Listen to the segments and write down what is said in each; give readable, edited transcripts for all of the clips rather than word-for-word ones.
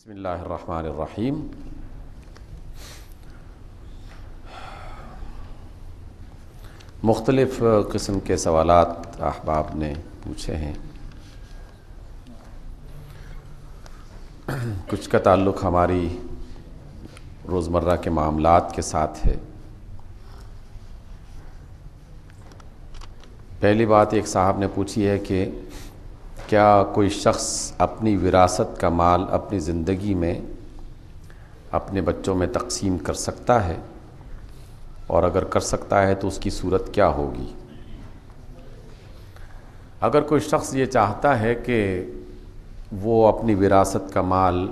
بسم اللہ الرحمن الرحیم۔ مختلف قسم کے سوالات احباب نے پوچھے ہیں۔ کچھ کا تعلق ہماری روزمرہ کے معاملات کے ساتھ ہے۔ پہلی بات ایک صاحب نے پوچھی ہے کہ کیا کوئی شخص اپنی وراثت کا مال اپنی زندگی میں اپنے بچوں میں تقسیم کر سکتا ہے، اور اگر کر سکتا ہے تو اس کی صورت کیا ہوگی؟ اگر کوئی شخص یہ چاہتا ہے کہ وہ اپنی وراثت کا مال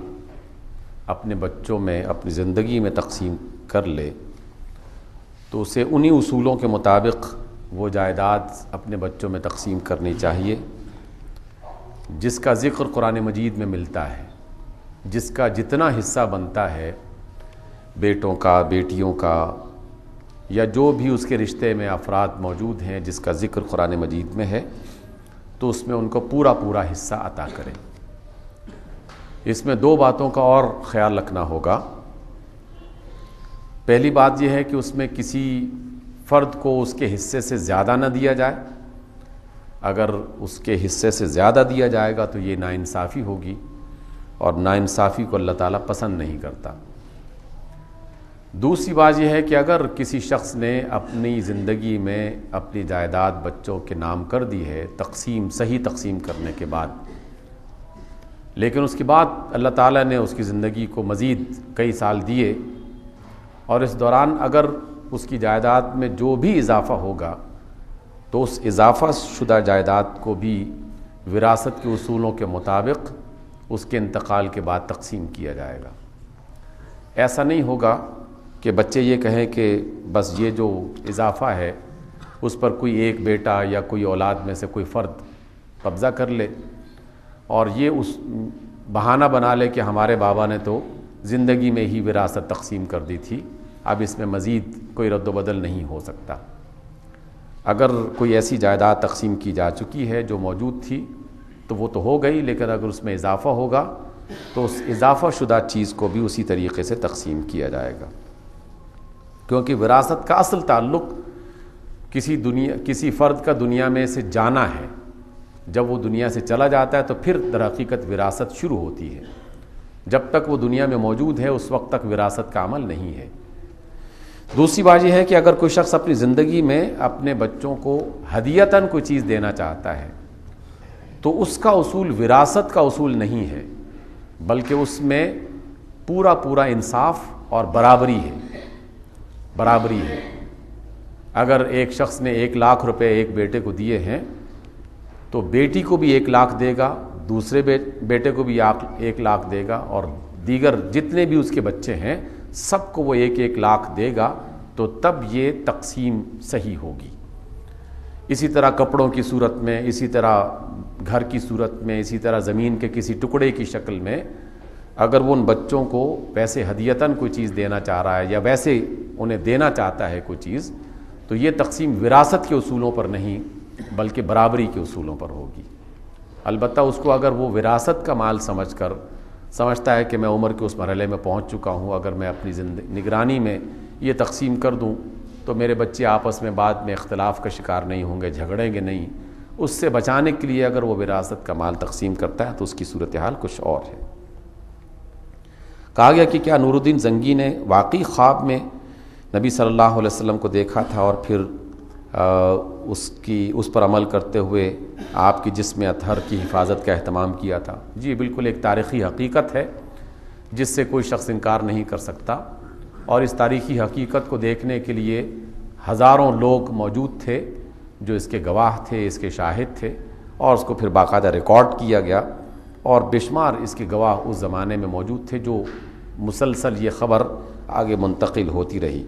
اپنے بچوں میں اپنی زندگی میں تقسیم کر لے تو اسے انہی اصولوں کے مطابق وہ جائیداد اپنے بچوں میں تقسیم کرنی چاہیے جس کا ذکر قرآن مجید میں ملتا ہے، جس کا جتنا حصہ بنتا ہے بیٹوں کا، بیٹیوں کا، یا جو بھی اس کے رشتے میں افراد موجود ہیں جس کا ذکر قرآن مجید میں ہے، تو اس میں ان کو پورا حصہ عطا کریں۔ اس میں دو باتوں کا اور خیال رکھنا ہوگا۔ پہلی بات یہ ہے کہ اس میں کسی فرد کو اس کے حصے سے زیادہ نہ دیا جائے۔ اگر اس کے حصے سے زیادہ دیا جائے گا تو یہ ناانصافی ہوگی، اور ناانصافی کو اللہ تعالیٰ پسند نہیں کرتا۔ دوسری بات یہ ہے کہ اگر کسی شخص نے اپنی زندگی میں اپنی جائیداد بچوں کے نام کر دی ہے صحیح تقسیم کرنے کے بعد، لیکن اس کے بعد اللہ تعالیٰ نے اس کی زندگی کو مزید کئی سال دیے، اور اس دوران اگر اس کی جائیداد میں جو بھی اضافہ ہوگا تو اس اضافہ شدہ جائیداد کو بھی وراثت کے اصولوں کے مطابق اس کے انتقال کے بعد تقسیم کیا جائے گا۔ ایسا نہیں ہوگا کہ بچے یہ کہیں کہ بس یہ جو اضافہ ہے اس پر کوئی ایک بیٹا یا کوئی اولاد میں سے کوئی فرد قبضہ کر لے، اور یہ اس بہانہ بنا لے کہ ہمارے بابا نے تو زندگی میں ہی وراثت تقسیم کر دی تھی، اب اس میں مزید کوئی رد و بدل نہیں ہو سکتا۔ اگر کوئی ایسی جائیداد تقسیم کی جا چکی ہے جو موجود تھی تو وہ تو ہو گئی، لیکن اگر اس میں اضافہ ہوگا تو اس اضافہ شدہ چیز کو بھی اسی طریقے سے تقسیم کیا جائے گا، کیونکہ وراثت کا اصل تعلق کسی فرد کا دنیا میں سے جانا ہے۔ جب وہ دنیا سے چلا جاتا ہے تو پھر در حقیقت وراثت شروع ہوتی ہے۔ جب تک وہ دنیا میں موجود ہے اس وقت تک وراثت کا عمل نہیں ہے۔ دوسری بات یہ ہے کہ اگر کوئی شخص اپنی زندگی میں اپنے بچوں کو ہدیتاً کوئی چیز دینا چاہتا ہے تو اس کا اصول وراثت کا اصول نہیں ہے، بلکہ اس میں پورا انصاف اور برابری ہے۔ اگر ایک شخص نے 1,00,000 روپے ایک بیٹے کو دیے ہیں تو بیٹی کو بھی 1,00,000 دے گا، دوسرے بیٹے کو بھی 1,00,000 دے گا، اور دیگر جتنے بھی اس کے بچے ہیں سب کو وہ 1,00,000 دے گا، تو تب یہ تقسیم صحیح ہوگی۔ اسی طرح کپڑوں کی صورت میں، اسی طرح گھر کی صورت میں، اسی طرح زمین کے کسی ٹکڑے کی شکل میں اگر وہ ان بچوں کو ویسے ہدیتاً کوئی چیز دینا چاہ رہا ہے یا ویسے انہیں دینا چاہتا ہے کوئی چیز، تو یہ تقسیم وراثت کے اصولوں پر نہیں بلکہ برابری کے اصولوں پر ہوگی۔ البتہ اس کو اگر وہ وراثت کا مال سمجھتا ہے کہ میں عمر کے اس مرحلے میں پہنچ چکا ہوں، اگر میں اپنی نگرانی میں یہ تقسیم کر دوں تو میرے بچے آپس میں بعد میں اختلاف کا شکار نہیں ہوں گے، جھگڑیں گے نہیں، اس سے بچانے کے لیے اگر وہ وراثت کا مال تقسیم کرتا ہے تو اس کی صورتحال کچھ اور ہے۔ کہا گیا کہ کیا نور الدین زنگی نے واقعی خواب میں نبی صلی اللہ علیہ وسلم کو دیکھا تھا اور پھر اس پر عمل کرتے ہوئے آپ کی جسم اطہر کی حفاظت کا اہتمام کیا تھا؟ جی بالکل، ایک تاریخی حقیقت ہے جس سے کوئی شخص انکار نہیں کر سکتا، اور اس تاریخی حقیقت کو دیکھنے کے لیے ہزاروں لوگ موجود تھے جو اس کے گواہ تھے، اس کے شاہد تھے، اور اس کو پھر باقاعدہ ریکارڈ کیا گیا، اور بے شمار اس کے گواہ اس زمانے میں موجود تھے جو مسلسل یہ خبر آگے منتقل ہوتی رہی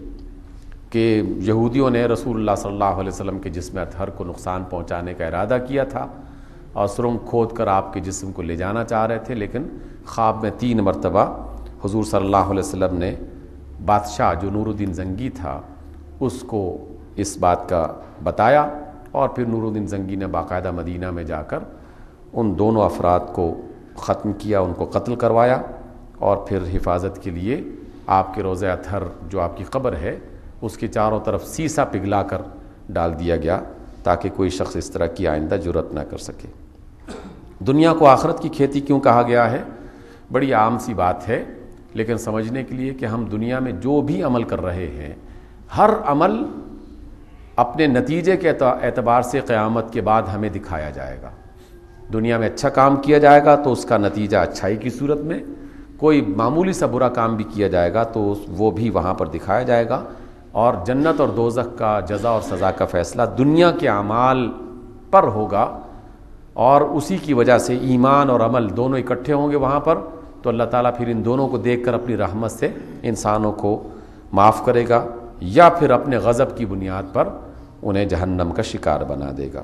کہ یہودیوں نے رسول اللہ صلی اللہ علیہ وسلم کے جسم اطہر کو نقصان پہنچانے کا ارادہ کیا تھا، اور سرنگ کھود کر آپ کے جسم کو لے جانا چاہ رہے تھے، لیکن خواب میں 3 مرتبہ حضور صلی اللہ علیہ وسلم نے بادشاہ جو نور الدین زنگی تھا اس کو اس بات کا بتایا، اور پھر نور الدین زنگی نے باقاعدہ مدینہ میں جا کر ان دونوں افراد کو ختم کیا، ان کو قتل کروایا، اور پھر حفاظت کے لیے آپ کے روضہ اطہر جو آپ کی قبر ہے اس کے چاروں طرف سیسا پگھلا کر ڈال دیا گیا تاکہ کوئی شخص اس طرح کی آئندہ جرأت نہ کر سکے۔ دنیا کو آخرت کی کھیتی کیوں کہا گیا ہے؟ بڑی عام سی بات ہے، لیکن سمجھنے کے لیے کہ ہم دنیا میں جو بھی عمل کر رہے ہیں، ہر عمل اپنے نتیجے کے اعتبار سے قیامت کے بعد ہمیں دکھایا جائے گا۔ دنیا میں اچھا کام کیا جائے گا تو اس کا نتیجہ اچھائی کی صورت میں، کوئی معمولی سا برا کام بھی کیا جائے گا تو وہ بھی وہاں پر دکھایا جائے گا، اور جنت اور دوزخ کا جزا اور سزا کا فیصلہ دنیا کے اعمال پر ہوگا، اور اسی کی وجہ سے ایمان اور عمل دونوں اکٹھے ہوں گے وہاں پر، تو اللہ تعالیٰ پھر ان دونوں کو دیکھ کر اپنی رحمت سے انسانوں کو معاف کرے گا، یا پھر اپنے غضب کی بنیاد پر انہیں جہنم کا شکار بنا دے گا۔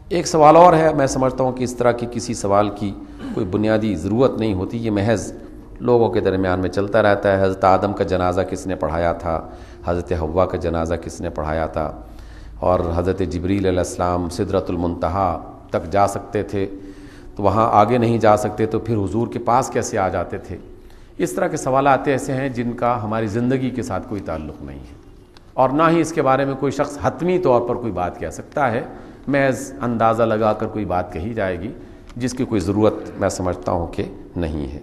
ایک سوال اور ہے، میں سمجھتا ہوں کہ اس طرح کی کسی سوال کی کوئی بنیادی ضرورت نہیں ہوتی، یہ محض لوگوں کے درمیان میں چلتا رہتا ہے۔ حضرت آدم کا جنازہ کس نے پڑھایا تھا، حضرت حوا کا جنازہ کس نے پڑھایا تھا، اور حضرت جبریل علیہ السلام سدرۃ المنتہا تک جا سکتے تھے تو وہاں آگے نہیں جا سکتے تو پھر حضور کے پاس کیسے آ جاتے تھے؟ اس طرح کے سوالات ایسے ہیں جن کا ہماری زندگی کے ساتھ کوئی تعلق نہیں ہے، اور نہ ہی اس کے بارے میں کوئی شخص حتمی طور پر کوئی بات کہہ سکتا ہے، محض اندازہ لگا کر کوئی بات کہی جائے گی جس کی کوئی ضرورت میں سمجھتا ہوں کہ نہیں ہے۔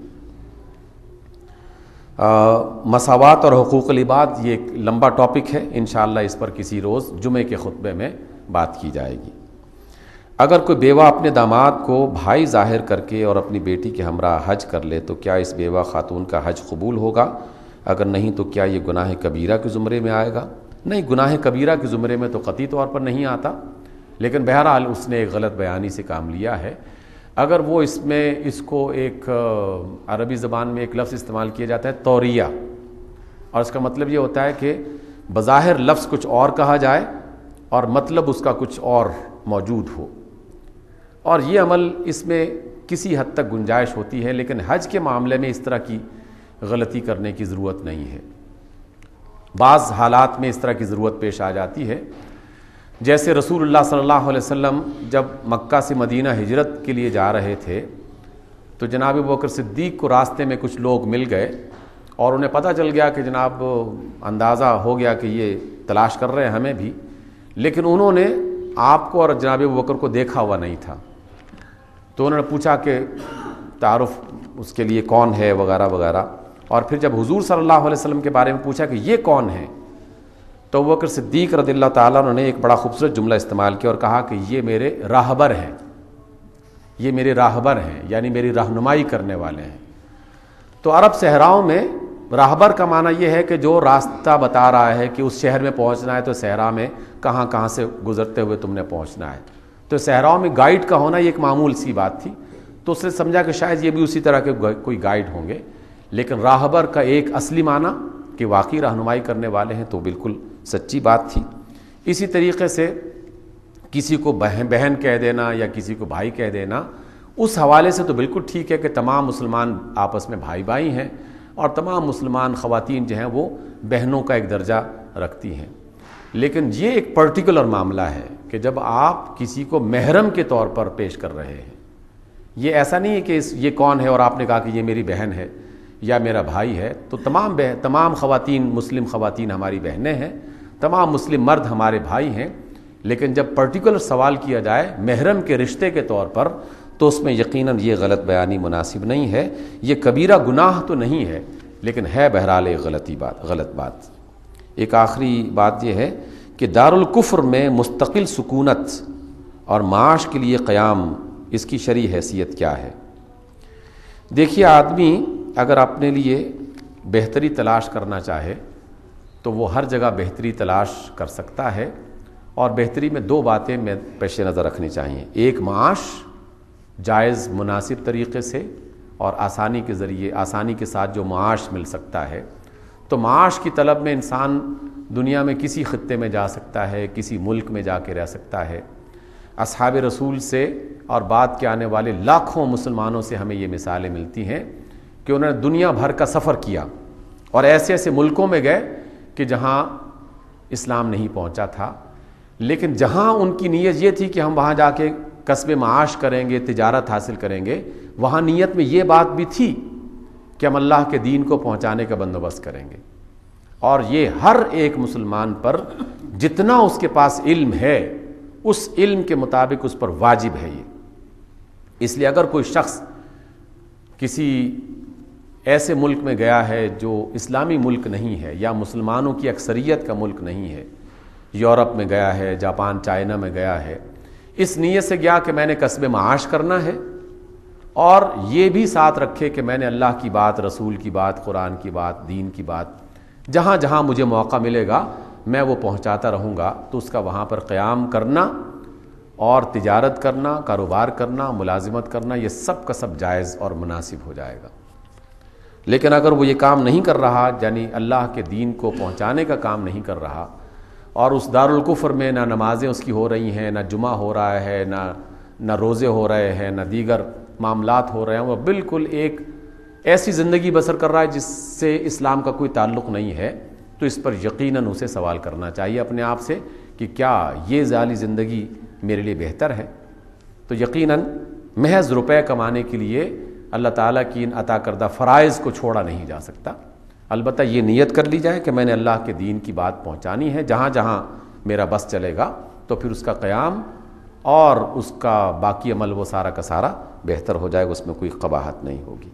مساوات اور حقوق العباد یہ ایک لمبا ٹاپک ہے، انشاءاللہ اس پر کسی روز جمعے کے خطبے میں بات کی جائے گی۔ اگر کوئی بیوہ اپنے داماد کو بھائی ظاہر کر کے اور اپنی بیٹی کے ہمراہ حج کر لے تو کیا اس بیوہ خاتون کا حج قبول ہوگا؟ اگر نہیں تو کیا یہ گناہ کبیرہ کے زمرے میں آئے گا؟ نہیں، گناہ کبیرہ کے زمرے میں تو قطعی طور پر نہیں آتا، لیکن بہرحال اس نے ایک غلط بیانی سے کام لیا ہے۔ اگر وہ اس کو ایک عربی زبان میں ایک لفظ استعمال کیا جاتا ہے توریہ، اور اس کا مطلب یہ ہوتا ہے کہ بظاہر لفظ کچھ اور کہا جائے اور مطلب اس کا کچھ اور موجود ہو، اور یہ عمل اس میں کسی حد تک گنجائش ہوتی ہے، لیکن حج کے معاملے میں اس طرح کی غلطی کرنے کی ضرورت نہیں ہے۔ بعض حالات میں اس طرح کی ضرورت پیش آ جاتی ہے، جیسے رسول اللہ صلی اللہ علیہ وسلم جب مکہ سے مدینہ ہجرت کے لیے جا رہے تھے تو جناب ابوبکر صدیق کو راستے میں کچھ لوگ مل گئے اور انہیں پتہ چل گیا کہ جناب اندازہ ہو گیا کہ یہ تلاش کر رہے ہیں ہمیں بھی، لیکن انہوں نے آپ کو اور جناب ابوبکر کو دیکھا ہوا نہیں تھا، تو انہوں نے پوچھا کہ تعارف اس کے لیے کون ہے وغیرہ وغیرہ، اور پھر جب حضور صلی اللہ علیہ وسلم کے بارے میں پوچھا کہ یہ کون ہے تو ابوبکر صدیق رضی اللہ تعالیٰ عنہ نے ایک بڑا خوبصورت جملہ استعمال کیا اور کہا کہ یہ میرے راہبر ہیں، یہ میرے راہبر ہیں، یعنی میری رہنمائی کرنے والے ہیں۔ تو عرب صحراؤں میں راہبر کا معنی یہ ہے کہ جو راستہ بتا رہا ہے کہ اس شہر میں پہنچنا ہے تو صحرا میں کہاں کہاں سے گزرتے ہوئے تم نے پہنچنا ہے، تو صحراؤں میں گائیڈ کا ہونا یہ ایک معمول سی بات تھی، تو اس نے سمجھا کہ شاید یہ بھی اسی طرح کے کوئی گائیڈ ہوں گے، لیکن راہبر کا ایک اصلی معنی کہ واقعی رہنمائی کرنے والے ہیں تو بالکل سچی بات تھی۔ اسی طریقے سے کسی کو بہن کہہ دینا یا کسی کو بھائی کہہ دینا اس حوالے سے تو بالکل ٹھیک ہے کہ تمام مسلمان آپس میں بھائی بھائی ہیں اور تمام مسلمان خواتین جو ہیں وہ بہنوں کا ایک درجہ رکھتی ہیں، لیکن یہ ایک پرٹیکولر معاملہ ہے کہ جب آپ کسی کو محرم کے طور پر پیش کر رہے ہیں، یہ ایسا نہیں ہے کہ یہ کون ہے اور آپ نے کہا کہ یہ میری بہن ہے یا میرا بھائی ہے، تو تمام خواتین مسلم خواتین ہماری بہنیں ہیں، تمام مسلم مرد ہمارے بھائی ہیں، لیکن جب پرٹیکولر سوال کیا جائے محرم کے رشتے کے طور پر تو اس میں یقیناً یہ غلط بیانی مناسب نہیں ہے۔ یہ کبیرہ گناہ تو نہیں ہے لیکن ہے بہرحال ایک غلط بات۔ ایک آخری بات یہ ہے کہ دارالکفر میں مستقل سکونت اور معاش کے لیے قیام، اس کی شرعی حیثیت کیا ہے؟ دیکھیے، آدمی اگر اپنے لیے بہتری تلاش کرنا چاہے تو وہ ہر جگہ بہتری تلاش کر سکتا ہے، اور بہتری میں دو باتیں میں پیش نظر رکھنی چاہیے، ایک معاش جائز مناسب طریقے سے، اور آسانی کے ذریعے آسانی کے ساتھ جو معاش مل سکتا ہے، تو معاش کی طلب میں انسان دنیا میں کسی خطے میں جا سکتا ہے، کسی ملک میں جا کے رہ سکتا ہے۔ اصحاب رسول سے اور بعد کے آنے والے لاکھوں مسلمانوں سے ہمیں یہ مثالیں ملتی ہیں کہ انہوں نے دنیا بھر کا سفر کیا اور ایسے ایسے ملکوں میں گئے کہ جہاں اسلام نہیں پہنچا تھا، لیکن جہاں ان کی نیت یہ تھی کہ ہم وہاں جا کے کسب معاش کریں گے، تجارت حاصل کریں گے، وہاں نیت میں یہ بات بھی تھی کہ ہم اللہ کے دین کو پہنچانے کا بندوبست کریں گے، اور یہ ہر ایک مسلمان پر جتنا اس کے پاس علم ہے اس علم کے مطابق اس پر واجب ہے یہ۔ اس لیے اگر کوئی شخص کسی ایسے ملک میں گیا ہے جو اسلامی ملک نہیں ہے یا مسلمانوں کی اکثریت کا ملک نہیں ہے، یورپ میں گیا ہے، جاپان چائنا میں گیا ہے، اس نیت سے گیا کہ میں نے کسب معاش کرنا ہے، اور یہ بھی ساتھ رکھے کہ میں نے اللہ کی بات، رسول کی بات، قرآن کی بات، دین کی بات جہاں جہاں مجھے موقع ملے گا میں وہ پہنچاتا رہوں گا، تو اس کا وہاں پر قیام کرنا اور تجارت کرنا، کاروبار کرنا، ملازمت کرنا، یہ سب کا سب جائز اور مناسب ہو جائے گا۔ لیکن اگر وہ یہ کام نہیں کر رہا، یعنی اللہ کے دین کو پہنچانے کا کام نہیں کر رہا، اور اس دارالکفر میں نہ نمازیں اس کی ہو رہی ہیں، نہ جمعہ ہو رہا ہے، نہ روزے ہو رہے ہیں، نہ دیگر معاملات ہو رہے ہیں، وہ بالکل ایک ایسی زندگی بسر کر رہا ہے جس سے اسلام کا کوئی تعلق نہیں ہے، تو اس پر یقیناً اسے سوال کرنا چاہیے اپنے آپ سے کہ کیا یہ ذاتی زندگی میرے لیے بہتر ہے؟ تو یقیناً محض روپے کمانے کے لیے اللہ تعالیٰ کی ان عطا کردہ فرائض کو چھوڑا نہیں جا سکتا، البتہ یہ نیت کر لی جائے کہ میں نے اللہ کے دین کی بات پہنچانی ہے، جہاں جہاں میرا بس چلے گا، تو پھر اس کا قیام اور اس کا باقی عمل وہ سارا کا سارا بہتر ہو جائے گا، اس میں کوئی قباحت نہیں ہوگی۔